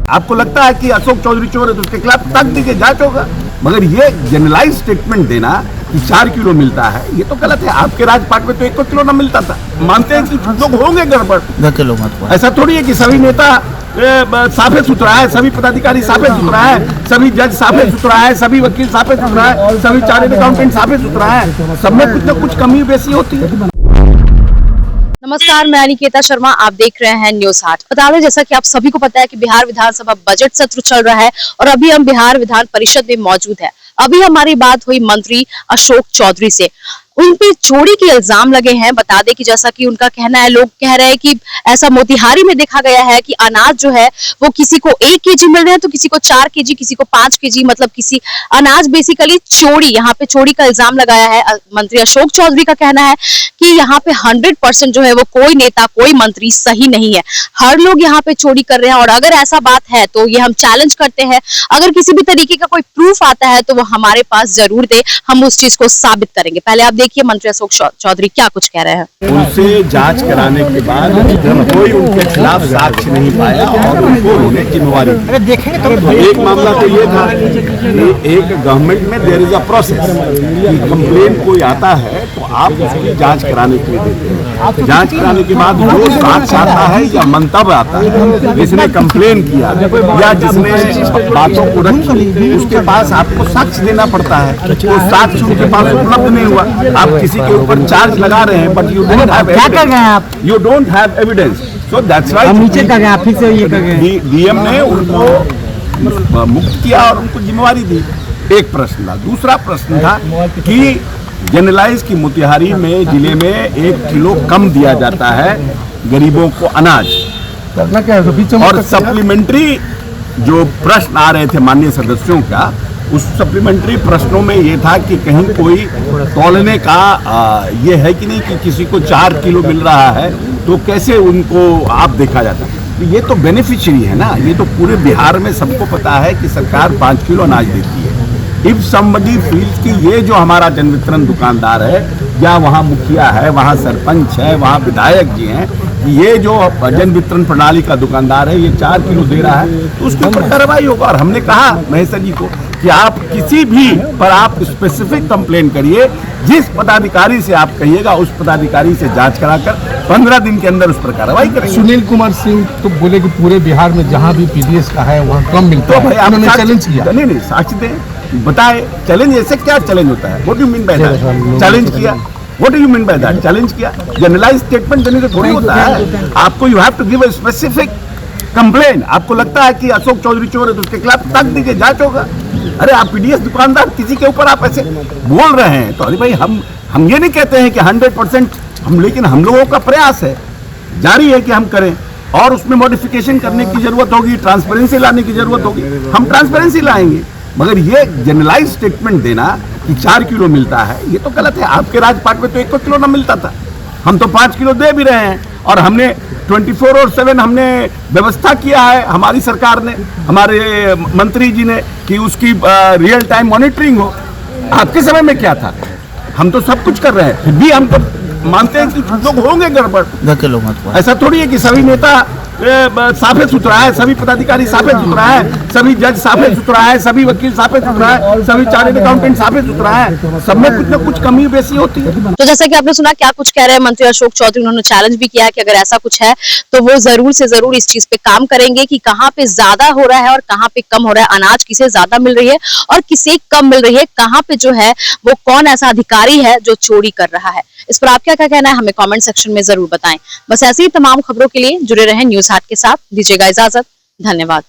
आपको लगता है कि अशोक चौधरी चोर है तो उसके खिलाफ तक दीजिए, जांच होगा। मगर ये जनरलाइज स्टेटमेंट देना कि 4 किलो मिलता है, ये तो गलत है। आपके राजपाट में तो 1 किलो ना मिलता था। मानते हैं कि कुछ लोग होंगे गड़बड़, ऐसा थोड़ी है कि सभी नेता साफे सुथरा है, सभी पदाधिकारी साफे सुथरा है, सभी जज साफे सुथरा है, सभी वकील साफे सुथरा है, सभी चार्टर्ड अकाउंटेंट साफे सुथरा है। सब में कुछ ना कुछ कमी बेसी होती है। नमस्कार, मैं निकेता शर्मा, आप देख रहे हैं न्यूज 8। बता दें, जैसा कि आप सभी को पता है कि बिहार विधानसभा बजट सत्र चल रहा है और अभी हम बिहार विधान परिषद में मौजूद है। अभी हमारी बात हुई मंत्री अशोक चौधरी से। उन पे चोरी के इल्जाम लगे हैं। बता दें कि जैसा कि उनका कहना है, लोग कह रहे हैं कि ऐसा मोतिहारी में देखा गया है कि अनाज जो है वो किसी को 1 केजी मिल रहा है तो किसी को 4 केजी, किसी को 5 केजी, मतलब किसी अनाज बेसिकली चोरी, यहाँ पे चोरी का इल्जाम लगाया है। मंत्री अशोक चौधरी का कहना है कि यहाँ पे 100% जो है वो कोई नेता, कोई मंत्री सही नहीं है। हर लोग यहाँ पे चोरी कर रहे हैं और अगर ऐसा बात है तो ये हम चैलेंज करते हैं। अगर किसी भी तरीके का कोई प्रूफ आता है तो वो हमारे पास जरूर दे, हम उस चीज को साबित करेंगे। पहले आप देखिए मंत्री अशोक चौधरी क्या कुछ कह रहे हैं। उनसे जांच कराने के बाद कोई उनके खिलाफ साक्ष्य नहीं पाया और उनको उन्हें जिम्मेवारी तो एक मामला तो ये था कि एक गवर्नमेंट में देयर इज अ प्रोसेस कि कंप्लेन कोई आता है तो आप उसकी जांच कराने के लिए देते हैं। जांच कराने के बाद जो साक्ष्य आता है या मंतव्य आता है, जिसने कंप्लेन किया या जिसने बातों को रखी, उसके पास आपको साक्ष्य देना पड़ता है। तो साक्ष्य उनके पास उपलब्ध नहीं हुआ। आप किसी के ऊपर चार्ज लगा रहे हैं but you don't have evidence. क्या कर रहे हैं आप? You don't have evidence, so that's why नीचे कर गए आप, फिर से ये कर गए। डीएम ने उनको मुक्त किया और उनको जिम्मेवारी दी। एक प्रश्न था। दूसरा प्रश्न था कि जनरलाइज की मोतिहारी में जिले में 1 किलो कम दिया जाता है गरीबों को अनाज, और सप्लीमेंट्री जो प्रश्न आ रहे थे माननीय सदस्यों का, उस सप्लीमेंट्री प्रश्नों में ये था कि कहीं कोई तौलने का ये है कि नहीं कि किसी को 4 किलो मिल रहा है तो कैसे उनको आप देखा जाता है। तो ये तो बेनिफिशियरी है ना, ये तो पूरे बिहार में सबको पता है कि सरकार 5 किलो अनाज देती है। इफ समबडी फील्स कि ये जो हमारा जन वितरण दुकानदार है, या वहाँ मुखिया है, वहाँ सरपंच है, वहाँ विधायक जी हैं, ये जो जन वितरण प्रणाली का दुकानदार है ये 4 किलो दे रहा है तो उसके ऊपर कार्रवाई होगा। और हमने कहा महेश्वर जी को कि आप किसी भी पर आप स्पेसिफिक कंप्लेन करिए, जिस पदाधिकारी से आप कहिएगा उस पदाधिकारी से जांच कराकर 15 दिन के अंदर उस पर कार्रवाई करेंगे। सुनील कुमार सिंह तो बोले कि पूरे बिहार में जहां भी पीडीएस का है वहां कम मिलता है। उन्होंने चैलेंज किया। नहीं, साक्ष्य दें, बताए। चैलेंज ऐसे क्या चैलेंज होता है? What do you mean by that? Challenge किया, what do you mean by that? Challenge किया। जनरलाइज स्टेटमेंट देने से थोड़ी होता है। आपको you have to give a specific complain. आपको लगता है कि अशोक चौधरी चोर है तो उसके खिलाफ तक दीजिए, जांच होगा। अरे आप पीडीएस दुकानदार किसी के ऊपर आप ऐसे बोल रहे हैं तो अरे भाई हम ये नहीं कहते हैं कि 100% हम, लेकिन हम लोगों का प्रयास है, जारी है कि हम करें और उसमें मॉडिफिकेशन करने की जरूरत होगी, ट्रांसपेरेंसी लाने की जरूरत होगी, हम ट्रांसपेरेंसी लाएंगे। मगर ये जनरलाइज स्टेटमेंट देना कि 4 किलो मिलता है, ये तो गलत है। आपके राजपाट में तो 1 किलो ना मिलता था, हम तो 5 किलो दे भी रहे हैं और हमने 24/7 हमने व्यवस्था किया है, हमारी सरकार ने, हमारे मंत्री जी ने, कि उसकी रियल टाइम मॉनिटरिंग हो। आपके समय में क्या था? हम तो सब कुछ कर रहे हैं, फिर भी हम तो मानते हैं कि लोग होंगे गड़बड़। ऐसा थोड़ी है कि सभी नेता साफे सुथरा है, सभी पदाधिकारी साफे सुथरा है, सभी जज साफे सुथरा है, सभी वकील साफे सुथरा है, सभी चार्टर्ड अकाउंटेंट साफे सुथरा है। सब में कुछ ना कुछ कमी बेसी होती है। तो जैसा कि आपने सुना क्या कुछ कह रहे हैं मंत्री अशोक चौधरी। उन्होंने चैलेंज भी किया है कि अगर ऐसा कुछ है तो वो जरूर से जरूर इस चीज पे काम करेंगे कि कहाँ पे ज्यादा हो रहा है और कहाँ पे कम हो रहा है, अनाज किसे ज्यादा मिल रही है और किसे कम मिल रही है, कहाँ पे जो है वो कौन ऐसा अधिकारी है जो चोरी कर रहा है। इस पर आपका क्या कहना है हमें कमेंट सेक्शन में जरूर बताएं। बस ऐसी ही तमाम खबरों के लिए जुड़े रहें न्यूज 8 के साथ। दीजिएगा इजाजत, धन्यवाद।